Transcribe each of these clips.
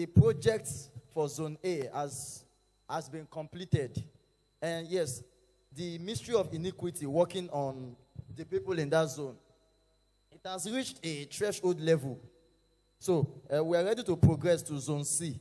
the project for Zone A has been completed. And yes, the mystery of iniquity working on the people in that zone, it has reached a threshold level. So we are ready to progress to Zone C.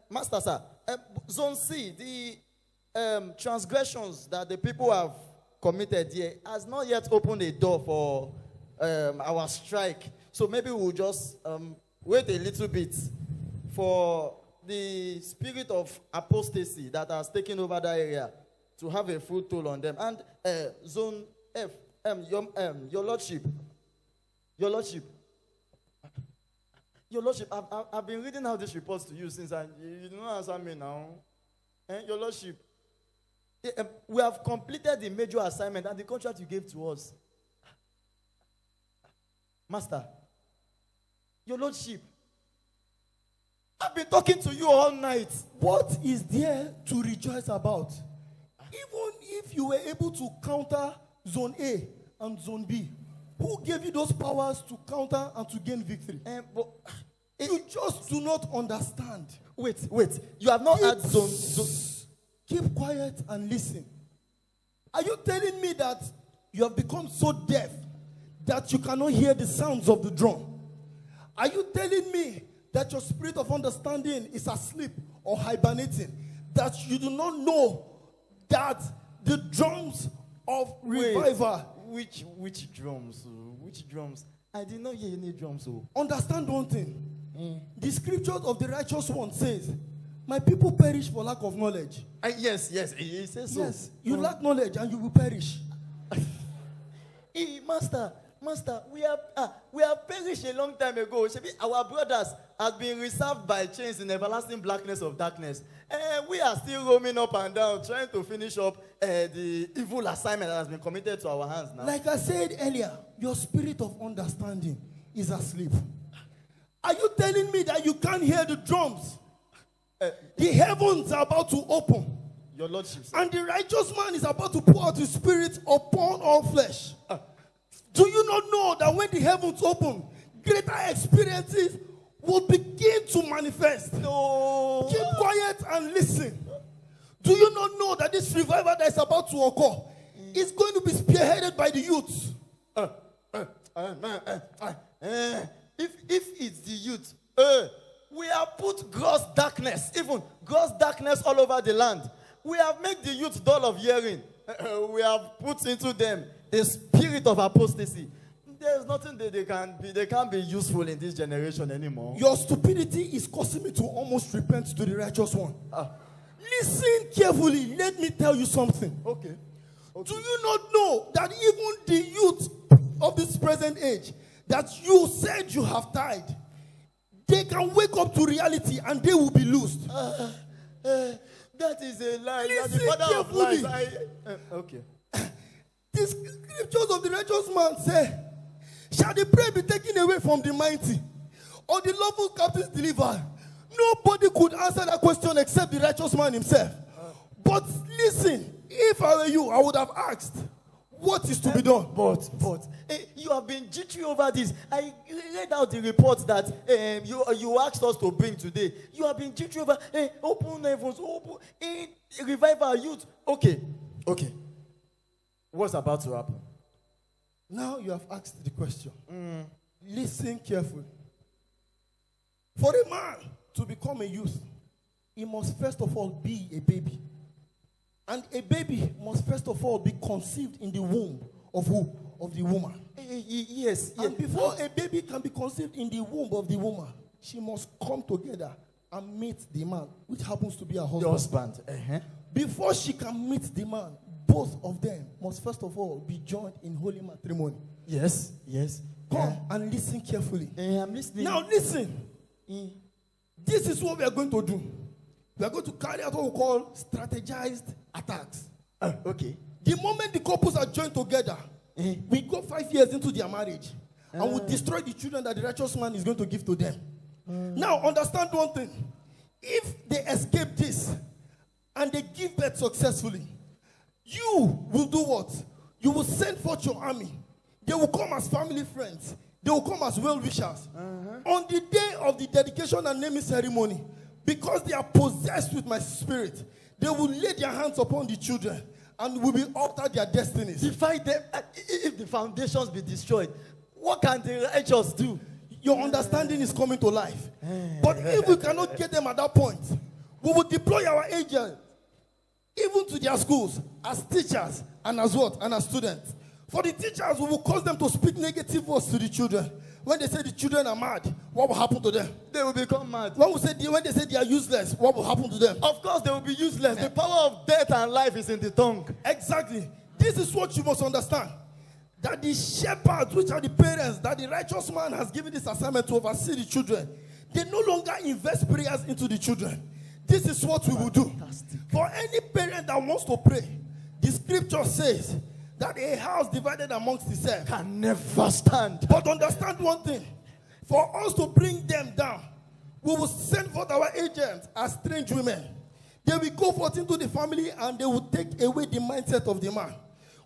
Master, sir, Zone C, the transgressions that the people have committed here has not yet opened a door for our strike. So maybe we'll just wait a little bit for the spirit of apostasy that has taken over that area to have a full toll on them. And Zone F, your lordship, I've been reading out these reports to you since, and you don't answer me now. Your lordship, we have completed the major assignment and the contract you gave to us. Master, your lordship, I've been talking to you all night. What is there to rejoice about? Even if you were able to counter Zone A and Zone B, who gave you those powers to counter and to gain victory? You just do not understand. Wait. You have not had zone. Keep quiet and listen. Are you telling me that you have become so deaf that you cannot hear the sounds of the drum? Are you telling me that your spirit of understanding is asleep or hibernating? That you do not know that the drums of revival... Which drums? Which drums? I did not hear any drums. Understand one thing. The scriptures of the righteous one says, my people perish for lack of knowledge. Yes, he says so. Yes, you lack knowledge and you will perish. Master, we have perished a long time ago. Our brothers have been reserved by chains in everlasting blackness of darkness. And we are still roaming up and down, trying to finish up the evil assignment that has been committed to our hands now. Like I said earlier, your spirit of understanding is asleep. Are you telling me that you can't hear the drums? The heavens are about to open. Your lordship. And the righteous man is about to pour out his spirit upon all flesh. Do you not know that when the heavens open, greater experiences will begin to manifest? No. Keep quiet and listen. Do you not know that this revival that is about to occur is going to be spearheaded by the youth? If it's the youth, we have put gross darkness all over the land. We have made the youth dull of hearing. We have put into them the spirit of apostasy. There's nothing that they can't be useful in this generation anymore. Your stupidity is causing me to almost repent to the righteous one. Listen carefully. Let me tell you something. Okay. Do you not know that even the youth of this present age that you said you have died, they can wake up to reality and they will be loosed? That is a lie. Listen the father carefully. Of lies. Okay. The scriptures of the righteous man say, shall the prey be taken away from the mighty, or the lawful captives delivered? Nobody could answer that question except the righteous man himself. But listen, if I were you, I would have asked, what is to be done? But you have been jittery over this. I read out the report that you asked us to bring today. You have been jittery over open heavens, revival youth. Okay. What's about to happen? Now you have asked the question. Listen carefully. For a man to become a youth, he must first of all be a baby. And a baby must first of all be conceived in the womb of who? Of the woman. Yes. And before a baby can be conceived in the womb of the woman, she must come together and meet the man, which happens to be her husband. The husband. Before she can meet the man, both of them must first of all be joined in holy matrimony. Yes. Come and listen carefully. I'm listening. Now listen. This is what we are going to do. We are going to carry out what we call strategized attacks. Okay. The moment the couples are joined together, we go 5 years into their marriage and we destroy the children that the righteous man is going to give to them. Now understand one thing. If they escape this and they give birth successfully, you will do what? You will send forth your army. They will come as family friends. They will come as well-wishers. On the day of the dedication and naming ceremony, because they are possessed with my spirit, they will lay their hands upon the children and will be alter their destinies. Defy them. If the foundations be destroyed, what can the righteous do? Your understanding is coming to life. But if we cannot get them at that point, we will deploy our agents, even to their schools, as teachers and as what? And as students. For the teachers, we will cause them to speak negative words to the children. When they say the children are mad, what will happen to them? They will become mad. When they say they are useless, what will happen to them? Of course, they will be useless. The power of death and life is in the tongue. Exactly. This is what you must understand. That the shepherds, which are the parents, that the righteous man has given this assignment to oversee the children, they no longer invest prayers into the children. This is what we will do. For any parent that wants to pray, the scripture says that a house divided amongst itself can never stand. But understand one thing. For us to bring them down, we will send forth our agents as strange women. They will go forth into the family and they will take away the mindset of the man.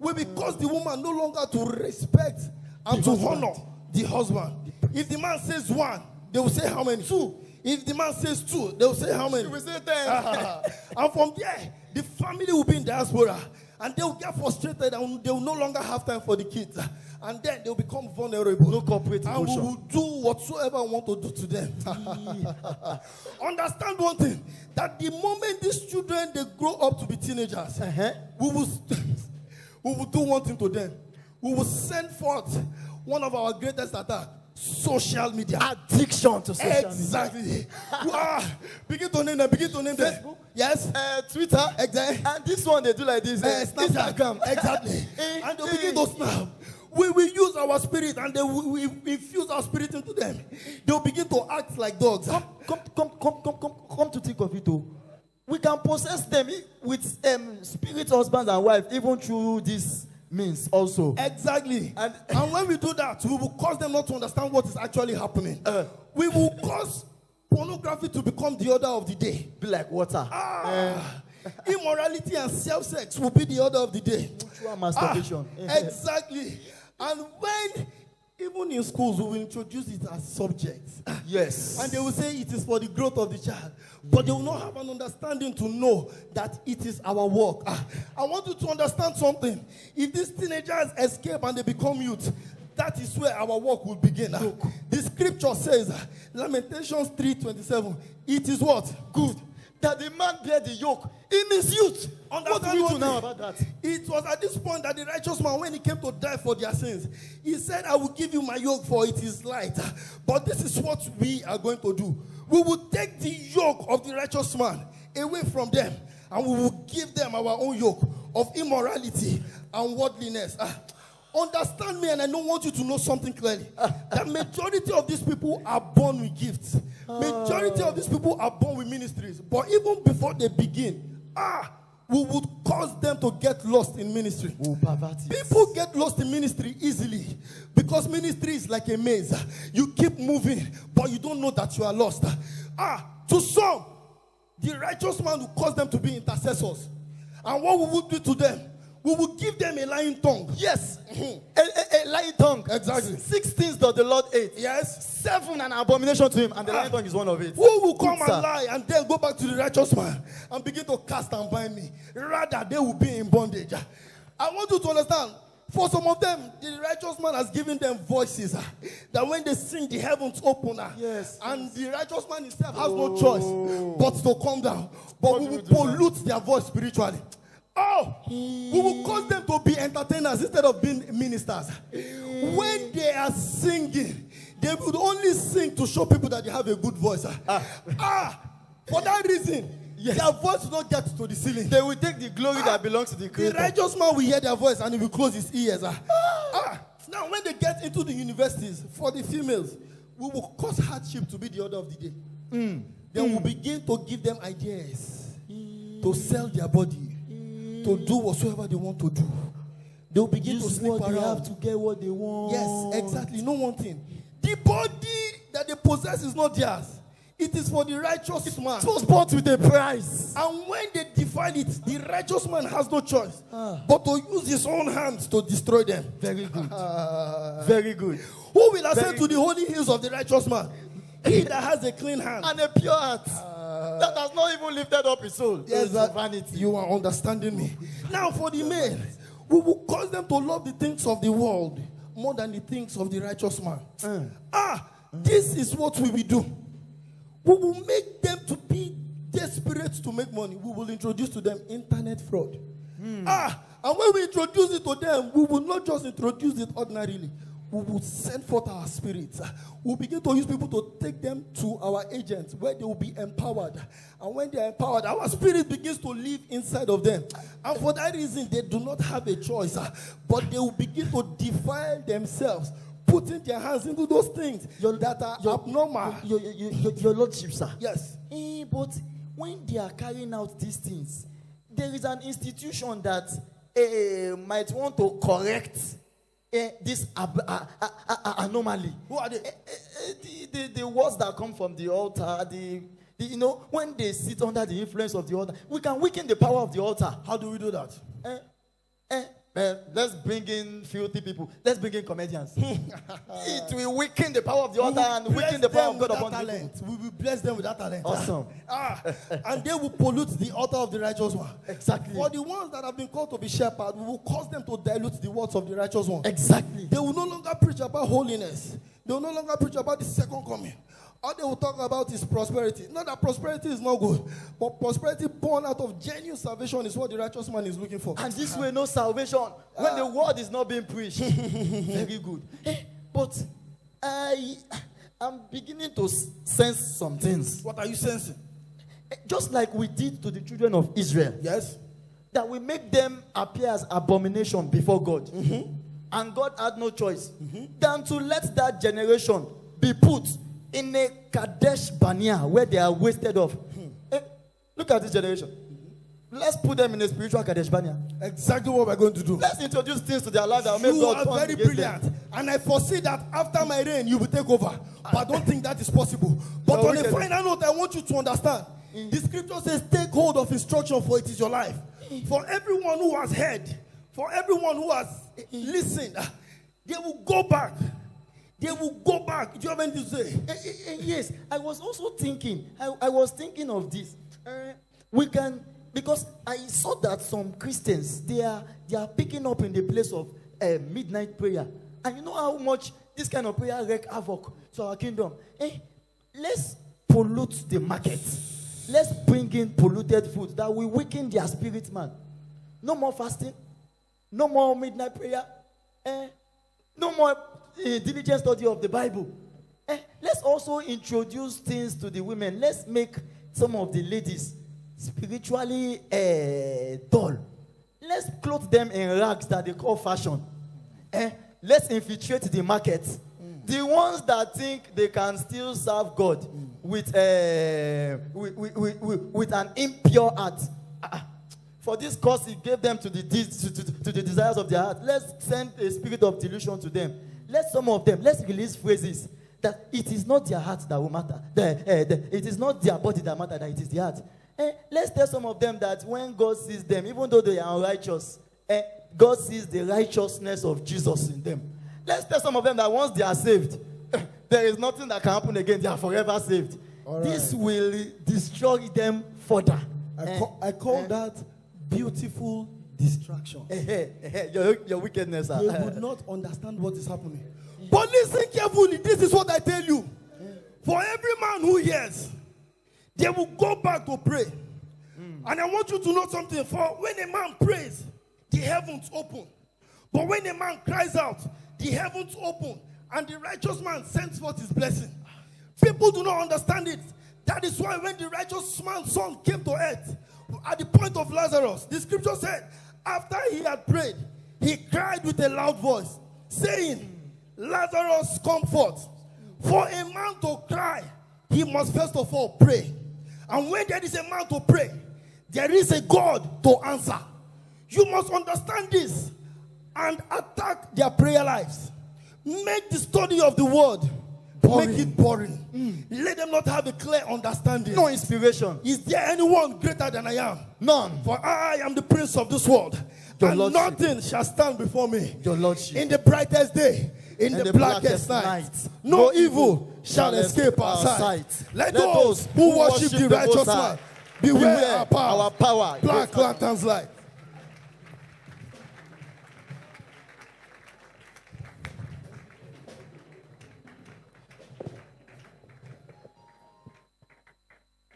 Will cause the woman no longer to respect and to honor the husband. If the man says 1, they will say how many? 2. If the man says 2, they will say how many? She will say 10. And from there, the family will be in diaspora. And they will get frustrated and they will no longer have time for the kids. And then they will become vulnerable. No corporate and emotion. we will do whatsoever we want to do to them. Understand one thing. That the moment these children, they grow up to be teenagers, we will do one thing to them. We will send forth one of our greatest attacks. Social media. Addiction to social media. Exactly. Begin to name them. Facebook. Yes. Twitter. Exactly. And this one they do like this. Instagram. Exactly. And they begin to snap. We will use our spirit and we infuse our spirit into them. They will begin to act like dogs. Come to think of it, too. We can possess them with spirit husband and wife, even through this means also. Exactly. And when we do that, we will cause them not to understand what is actually happening. We will cause pornography to become the order of the day. Be like water. Immorality and self-sex will be the order of the day. Mutual masturbation. Exactly. And when, even in schools, we will introduce it as subjects. Yes. And they will say it is for the growth of the child. But they will not have an understanding to know that it is our work. I want you to understand something. If these teenagers escape and they become youth, that is where our work will begin. The scripture says, Lamentations 3:27, it is what? Good. That the man bear the yoke in his youth. What do we do now about that? It was at this point that the righteous man, when he came to die for their sins, he said, I will give you my yoke for it is light. But this is what we are going to do. We will take the yoke of the righteous man away from them, and we will give them our own yoke of immorality and worldliness. Understand me, and I don't want you to know something clearly. The majority of these people are born with gifts. Majority of these people are born with ministries. But even before they begin, we would cause them to get lost in ministry. People get lost in ministry easily because ministry is like a maze. You keep moving, but you don't know that you are lost. To some, the righteous man will cause them to be intercessors. And what we would do to them, we will give them a lying tongue. Yes. A lying tongue. Exactly. 6 things does the Lord hate. Yes. 7 an abomination to him, and the lying tongue is one of it. Who will come and lie and then go back to the righteous man and begin to cast and bind me? Rather, they will be in bondage. I want you to understand, for some of them, the righteous man has given them voices that when they sing, the heavens open. Yes. And the righteous man himself has no choice but to come down. But we will pollute their voice spiritually. We will cause them to be entertainers instead of being ministers. When they are singing, they would only sing to show people that they have a good voice. For that reason, their voice will not get to the ceiling. They will take the glory that belongs to the Creator. The righteous man will hear their voice and he will close his ears. Now, when they get into the universities, for the females, we will cause hardship to be the order of the day. Then we'll begin to give them ideas to sell their body, to do whatsoever they want to do. They'll begin to sleep around. They have to get what they want. Yes, exactly. No one thing. The body that they possess is not theirs. It is for the righteous man. It was bought with a price. And when they defile it, the righteous man has no choice but to use his own hands to destroy them. Very good. Very good. Who will ascend to the holy hills of the righteous man? He that has a clean hand and a pure heart that has not even lifted up his soul. Yes, to vanity. You are understanding me. Now for the men, we will cause them to love the things of the world more than the things of the righteous man. This is what we will do. We will make them to be desperate to make money. We will introduce to them internet fraud. And when we introduce it to them, we will not just introduce it ordinarily. We will send forth our spirits. We'll begin to use people to take them to our agents where they will be empowered. And when they are empowered, our spirit begins to live inside of them. And for that reason, they do not have a choice. But they will begin to defile themselves, putting their hands into those things that are abnormal. Your Lordship, sir. Yes. But when they are carrying out these things, there is an institution that might want to correct this anomaly. Who are they? The words that come from the altar, when they sit under the influence of the altar, we can weaken the power of the altar. How do we do that? Let's bring in filthy people. Let's bring in comedians. It will weaken the power of the altar and weaken the power of God upon talent. We will bless them with that talent. Awesome. And they will pollute the altar of the righteous one. Exactly. For the ones that have been called to be shepherds, we will cause them to dilute the words of the righteous one. Exactly. They will no longer preach about holiness. They will no longer preach about the second coming. All they will talk about is prosperity. Not that prosperity is not good, but prosperity born out of genuine salvation is what the righteous man is looking for. And this way, no salvation when the word is not being preached. Very good. But I'm beginning to sense some things. What are you sensing? Just like we did to the children of Israel. Yes. That we make them appear as abomination before God. And God had no choice than to let that generation be put in a Kadesh Barnea where they are wasted off. Look at this generation. Let's put them in a spiritual Kadesh Barnea. Exactly what we're going to do. Let's introduce things to their life that will make God You are very brilliant. And I foresee that after my reign, you will take over. But I don't think that is possible. But on a final note, I want you to understand. The scripture says, take hold of instruction, for it is your life. For everyone who has heard, for everyone who has listened, they will go back. They will go back. Do you have anything to say? Yes. I was also thinking. I was thinking of this. We can, because I saw that some Christians they are picking up in the place of midnight prayer, and you know how much this kind of prayer wreak havoc to our kingdom. Let's pollute the market. Let's bring in polluted food that will weaken their spirit man. No more fasting. No more midnight prayer. No more diligent study of the Bible. Let's also introduce things to the women. Let's make some of the ladies spiritually dull. Let's clothe them in rags that they call fashion. Let's infiltrate the market. The ones that think they can still serve God with an impure heart. For this cause, he gave them to the desires of their heart. Let's send a spirit of delusion to them. Let's release phrases that it is not their heart that will matter. It is not their body that matters, that it is the heart. Let's tell some of them that when God sees them, even though they are unrighteous, God sees the righteousness of Jesus in them. Let's tell some of them that once they are saved, there is nothing that can happen again. They are forever saved. Right. This will destroy them further. I call that beautiful distraction. Your wickedness. They would not understand what is happening. But listen carefully. This is what I tell you. For every man who hears, they will go back to pray. And I want you to know something. For when a man prays, the heavens open. But when a man cries out, the heavens open. And the righteous man sends forth his blessing. People do not understand it. That is why when the righteous man's son came to earth, at the point of Lazarus, the scripture said, after he had prayed, he cried with a loud voice, saying, Lazarus, come forth. For a man to cry, he must first of all pray. And when there is a man to pray, there is a God to answer. You must understand this and attack their prayer lives. Make the study of the word boring. Make it boring. Let them not have a clear understanding. No inspiration. Is there anyone greater than I am? None. For I am the prince of this world, Your and lordship. nothing shall stand before me. Your lordship. In the brightest day, in the blackest night, no evil shall escape our sight. Let those who worship the righteous man beware our power. Black lanterns light.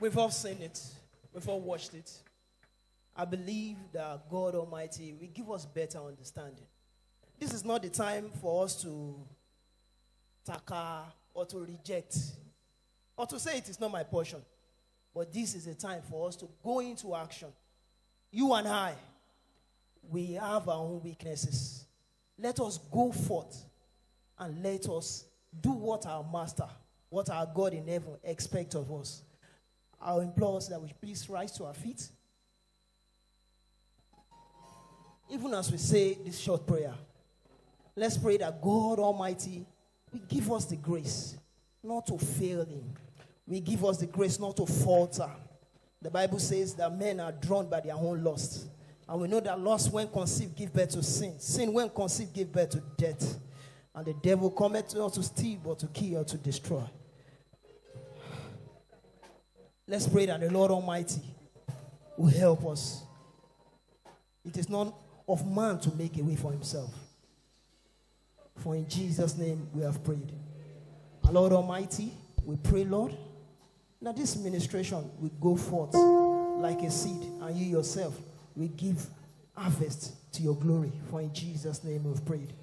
We've all seen it. We've all watched it. I believe that God Almighty will give us better understanding. This is not the time for us to taka or to reject or to say it is not my portion. But this is a time for us to go into action. You and I, we have our own weaknesses. Let us go forth and let us do what our Master, what our God in heaven expects of us. I'll implore us that we please rise to our feet. Even as we say this short prayer, let's pray that God Almighty will give us the grace not to fail Him. Will give us the grace not to falter. The Bible says that men are drawn by their own lust. And we know that lust, when conceived, give birth to sin. Sin, when conceived, give birth to death. And the devil cometh not to steal, but to kill or to destroy. Let's pray that the Lord Almighty will help us. It is not of man to make a way for himself. For in Jesus' name we have prayed. Our Lord Almighty, we pray, Lord, that this ministration will go forth like a seed, and you yourself will give harvest to your glory. For in Jesus' name we have prayed.